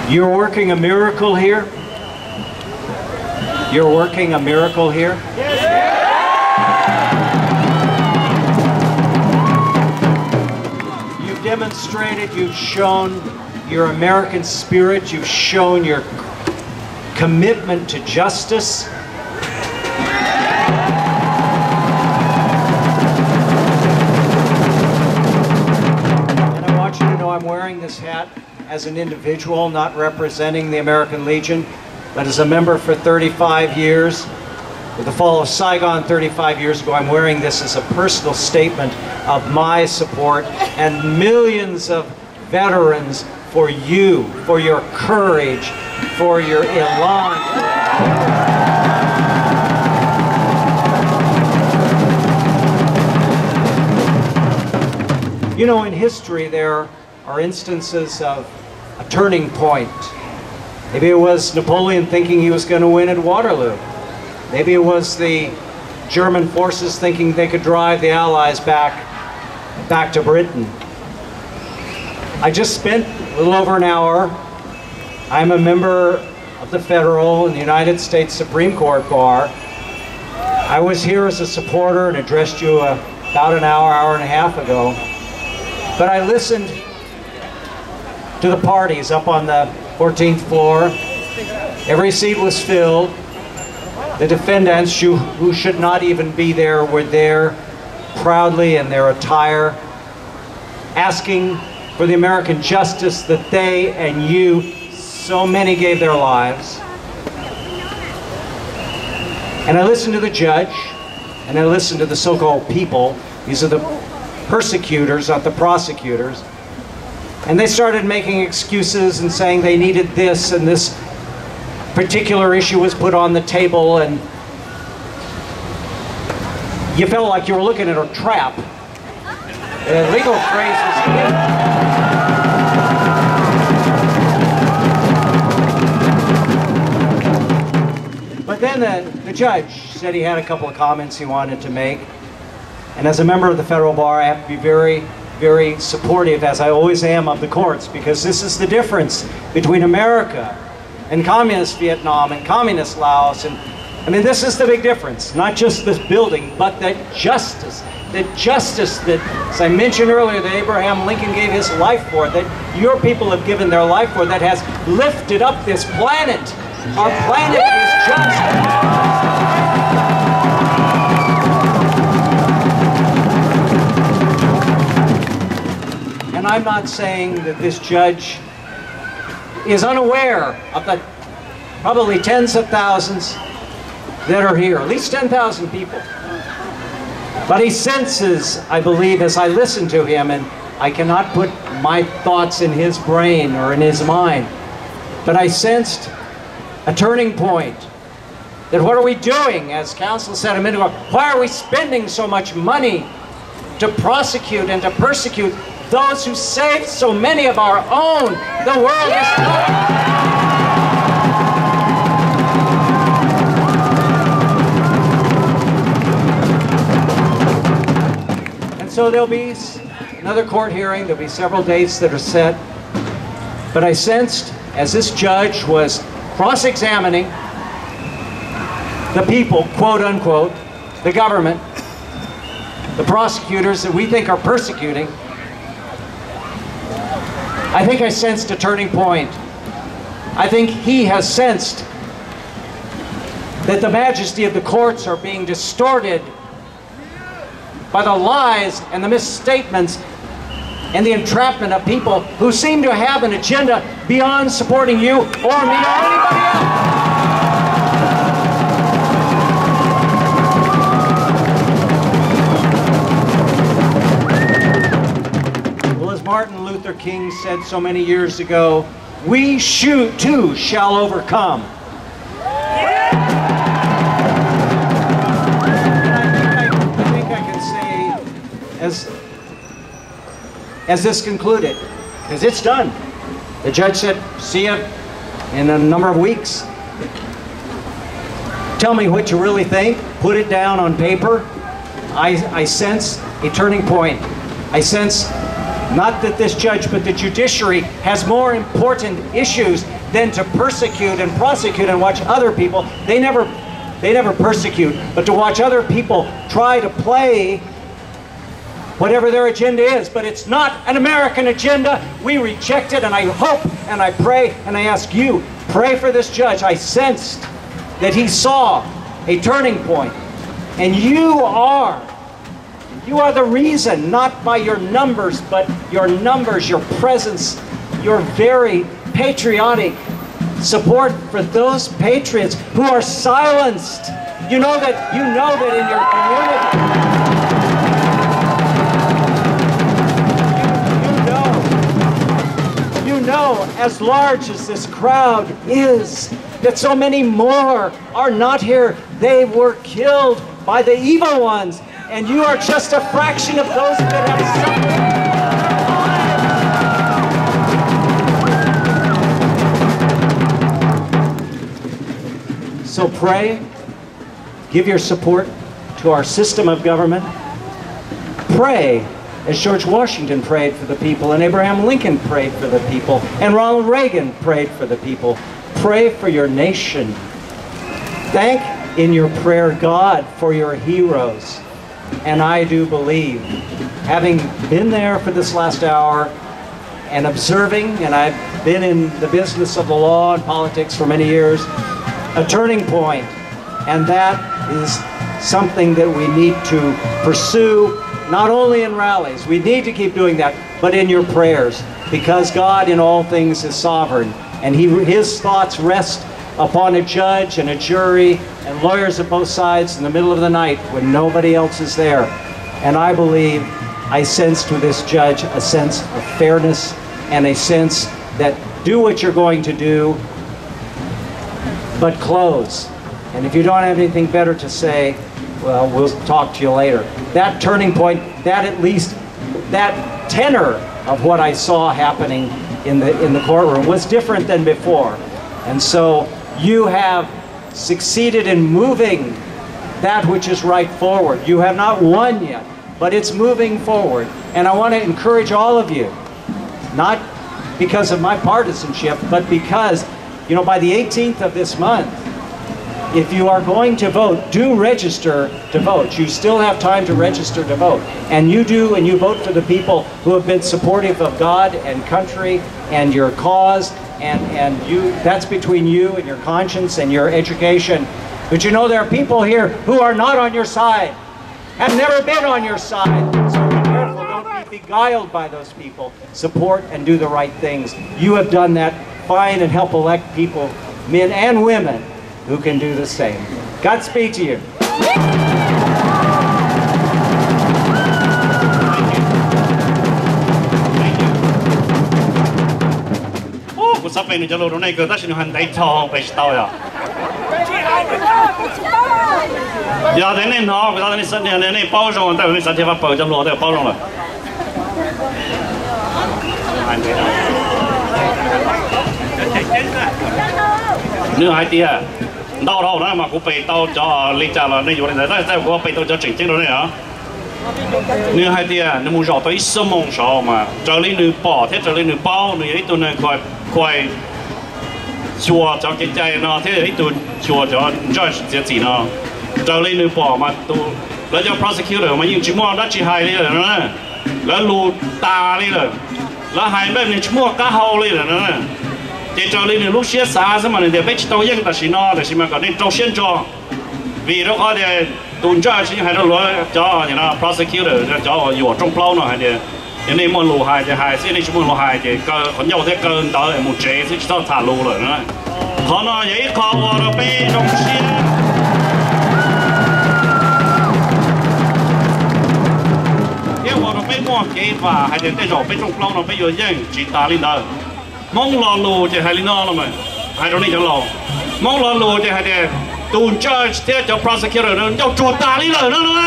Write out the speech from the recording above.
You're working a miracle here? You're working a miracle here? You've demonstrated, you've shown your American spirit, you've shown your commitment to justice. And I want you to know I'm wearing this hat as an individual, not representing the American Legion, but as a member for 35 years. With the fall of Saigon 35 years ago, I'm wearing this as a personal statement of my support and millions of veterans for you, for your courage, for your elan. You know, in history there are instances of a turning point. Maybe it was Napoleon thinking he was going to win at Waterloo. Maybe it was the German forces thinking they could drive the Allies back to Britain. I just spent a little over an hour. I'm a member of the federal and the United States Supreme Court bar. I was here as a supporter and addressed you about an hour and a half ago. But I listened to the parties up on the 14th floor. Every seat was filled. The defendants, who should not even be there, were there proudly in their attire, asking for the American justice that they and you, so many, gave their lives. And I listened to the judge, and I listened to the so-called people. These are the persecutors, not the prosecutors. And they started making excuses and saying they needed this, and this particular issue was put on the table, and you felt like you were looking at a trap. Legal phrases. But then the judge said he had a couple of comments he wanted to make. And as a member of the federal bar, I have to be very, very supportive, as I always am, of the courts, because this is the difference between America and communist Vietnam and communist Laos. And I mean, this is the big difference. Not just this building, but that justice that, as I mentioned earlier, that Abraham Lincoln gave his life for, that your people have given their life for, that has lifted up this planet. Our planet is just. And I'm not saying that this judge is unaware of the probably tens of thousands that are here, at least 10,000 people. But he senses, I believe, as I listen to him, and I cannot put my thoughts in his brain or in his mind, but I sensed a turning point. That what are we doing, as counsel said a minute ago, why are we spending so much money to prosecute and to persecute those who saved so many of our own? The world is So there'll be another court hearing, there'll be several dates that are set. But I sensed, as this judge was cross-examining the people, quote unquote, the government, the prosecutors that we think are persecuting, I think I sensed a turning point. I think he has sensed that the majesty of the courts are being distorted by the lies and the misstatements and the entrapment of people who seem to have an agenda beyond supporting you or me or anybody else. Well, as Martin Luther King said so many years ago, we too shall overcome. As this concluded, because it's done. The judge said, see you in a number of weeks. Tell me what you really think. Put it down on paper. I sense a turning point. I sense Not that this judge, but the judiciary has more important issues than to persecute and prosecute and watch other people. They never persecute, but to watch other people try to play whatever their agenda is. But it's not an American agenda. We reject it, and I hope and I pray and I ask you, pray for this judge. I sensed that he saw a turning point, and you are the reason, not by your numbers, but your numbers, your presence, your very patriotic support for those patriots who are silenced. You know that in your community, you know, as large as this crowd is, that so many more are not here. They were killed by the evil ones. And you are just a fraction of those that have suffered. So pray, give your support to our system of government. Pray, as George Washington prayed for the people, and Abraham Lincoln prayed for the people, and Ronald Reagan prayed for the people. Pray for your nation. Thank in your prayer God for your heroes. And I do believe, having been there for this last hour and observing, and I've been in the business of the law and politics for many years, a turning point, and that is something that we need to pursue, not only in rallies, we need to keep doing that, but in your prayers, because God in all things is sovereign, and His thoughts rest upon a judge and a jury and lawyers at both sides in the middle of the night when nobody else is there. And I believe I sensed with this judge a sense of fairness and a sense that do what you're going to do, but close. And if you don't have anything better to say, well, we'll talk to you later. That turning point, that at least, that tenor of what I saw happening in the courtroom was different than before. And so you have succeeded in moving that which is right forward. You have not won yet, but it's moving forward. And I want to encourage all of you, not because of my partisanship, but because, you know, by the 18th of this month, if you are going to vote, do register to vote. You still have time to register to vote. And you do, and you vote for the people who have been supportive of God and country and your cause, and you, that's between you and your conscience and your education. But you know, there are people here who are not on your side, have never been on your side. So be careful, don't be beguiled by those people. Support and do the right things. You have done that. Find and help elect people, men and women, who can do the same. Godspeed to you. Sắp về cho lô này cơ ta xin hành tay cho về tàu ya. Giờ thế nên họ người ta nên sẵn sàng nên bao rộng, ta nên sẵn sàng vào cho lô để bao rộng rồi. Nếu hai tia, đau đâu đó mà cũng phải tàu cho lấy trả là nênอยู่ในแต่ก็ไปtàu cho chỉnh chỉnh rồi này hả? Nếu hai tia, nếu muốn rõ tới sớm mong sao mà trở lên nửa bỏ, thế trở lên nửa bao, nửa ấy tụi này khỏi chùa cho cái trái nó, thế ấy tụi chùa cho cái gì nó, trở lên nửa bỏ mà tụiแล้วcho prosecutor mà những chỉ mua đã chỉ haiเลยnữa,แล้วlùตาเลยเลย, แล้วhaiแบบนี้ชั่วก้าวเลยนะเจ้าเลยเนี่ยลูกเสียสาสมันเนี่ยไปชิโตยังแต่สินอแต่สิมาก่อนนี่โจเชียนจอvì đó có thì tuần tra chỉ hay đó lo cho như là prosecutor choอยู่trong plau nó hay thì nên muốn lù hai thì hai sẽ nên muốn lù hai thì cơ còn nhau thế cơ đó là một chế sẽ cho thả lù rồi nữa họ nói vậy khó vàoไปtrong xiên nếu vàoไปmua cái và hay thì cái rồiไปtrong plau nóไปอยู่ยังchỉ ta lên đó mong lo lù thì hay lên nó mà hay đó này chẳng lo mong lo lù thì hay thì tuần tra thế cho prosecutor nó cho chuột ta lên rồi nữa